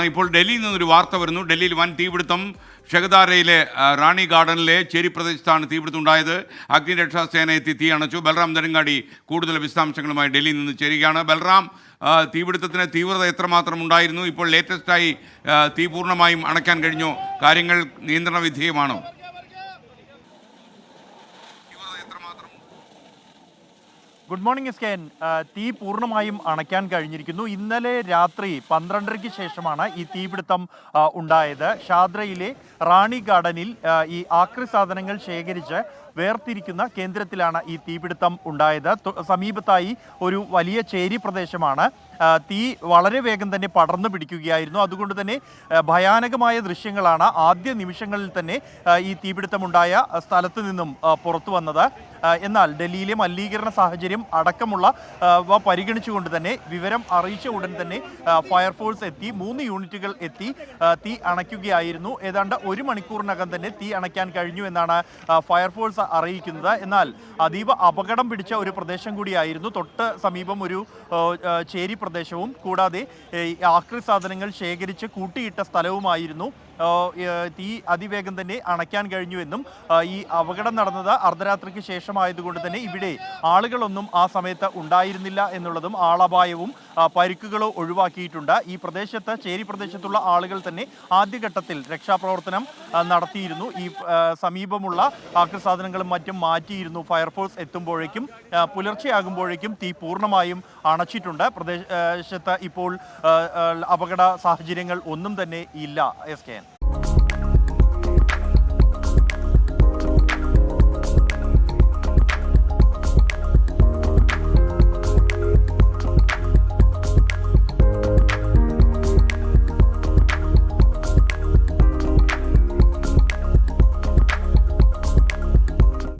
ഇപ്പോൾ ഡൽഹിയിൽ നിന്നൊരു വാർത്ത വരുന്നു. ഡൽഹിയിൽ വൻ തീപിടുത്തം. ഷഹദാരയിലെ റാണി ഗാർഡനിലെ ചേരി പ്രദേശത്താണ് തീപിടുത്തം ഉണ്ടായത്. അഗ്നിരക്ഷാസേന എത്തി തീ അണച്ചു. ബൽറാം നെടുങ്ങാടി കൂടുതൽ വിശദാംശങ്ങളുമായി ഡൽഹിയിൽ നിന്ന് ചേരുകയാണ്. ബൽറാം, തീപിടുത്തത്തിന് തീവ്രത എത്രമാത്രം ഉണ്ടായിരുന്നു? ഇപ്പോൾ ലേറ്റസ്റ്റായി തീ പൂർണ്ണമായും അണയ്ക്കാൻ കഴിഞ്ഞോ? കാര്യങ്ങൾ നിയന്ത്രണ വിധേയമാണോ? Good morning എസ്കേൻ. തീ പൂർണ്ണമായും അണയ്ക്കാൻ കഴിഞ്ഞിരിക്കുന്നു. ഇന്നലെ രാത്രി 12:30-ക്ക് ശേഷമാണ് ഈ തീപിടുത്തം ഉണ്ടായത്. ഷാദ്രയിലെ റാണി ഗാർഡനിൽ ഈ ആക്രി സാധനങ്ങൾ ശേഖരിച്ച് വേർതിരിക്കുന്ന കേന്ദ്രത്തിലാണ് ഈ തീപിടുത്തം ഉണ്ടായത്. സമീപത്തായി ഒരു വലിയ ചേരി പ്രദേശമാണ്. തീ വളരെ വേഗം തന്നെ പടർന്നു പിടിക്കുകയായിരുന്നു. അതുകൊണ്ട് തന്നെ ഭയാനകമായ ദൃശ്യങ്ങളാണ് ആദ്യ നിമിഷങ്ങളിൽ തന്നെ ഈ തീപിടുത്തമുണ്ടായ സ്ഥലത്ത് നിന്നും പുറത്തു വന്നത്. എന്നാൽ ഡൽഹിയിലെ മലിനീകരണ സാഹചര്യം അടക്കമുള്ള പരിഗണിച്ചുകൊണ്ട് തന്നെ വിവരം അറിയിച്ച ഉടൻ തന്നെ ഫയർഫോഴ്സ് എത്തി 3 യൂണിറ്റുകൾ എത്തി തീ അണയ്ക്കുകയായിരുന്നു. ഏതാണ്ട് 1 മണിക്കൂറിനകം തന്നെ തീ അണയ്ക്കാൻ കഴിഞ്ഞു എന്നാണ് ഫയർഫോഴ്സ് അറിയിക്കുന്നത്. എന്നാൽ അതീവ അപകടം പിടിച്ച ഒരു പ്രദേശം കൂടിയായിരുന്നു. തൊട്ട് സമീപം ഒരു ചേരി പ്രദേശവും കൂടാതെ ആക്രി സാധനങ്ങൾ ശേഖരിച്ച് കൂട്ടിയിട്ട സ്ഥലവുമായിരുന്നു. തീ അതിവേഗം തന്നെ അണയ്ക്കാൻ കഴിഞ്ഞുവെന്നും ഈ അപകടം നടന്നത് അർദ്ധരാത്രിക്ക് ശേഷമായതുകൊണ്ട് തന്നെ ഇവിടെ ആളുകളൊന്നും ആ സമയത്ത് ഉണ്ടായിരുന്നില്ല എന്നുള്ളതും ആളപായവും പരിക്കുകളോ ഒഴിവാക്കിയിട്ടുണ്ട്. ഈ പ്രദേശത്ത് ചേരി പ്രദേശത്തുള്ള ആളുകൾ തന്നെ ആദ്യഘട്ടത്തിൽ രക്ഷാപ്രവർത്തനം നടത്തിയിരുന്നു. ഈ സമീപമുള്ള ആക്രി സാധനങ്ങളും മറ്റും മാറ്റിയിരുന്നു. ഫയർഫോഴ്സ് എത്തുമ്പോഴേക്കും പുലർച്ചെയാകുമ്പോഴേക്കും തീ പൂർണ്ണമായും അണച്ചിട്ടുണ്ട്. പ്രദേശത്ത് ഇപ്പോൾ അപകട സാഹചര്യങ്ങൾ ഒന്നും തന്നെ ഇല്ല. S K N.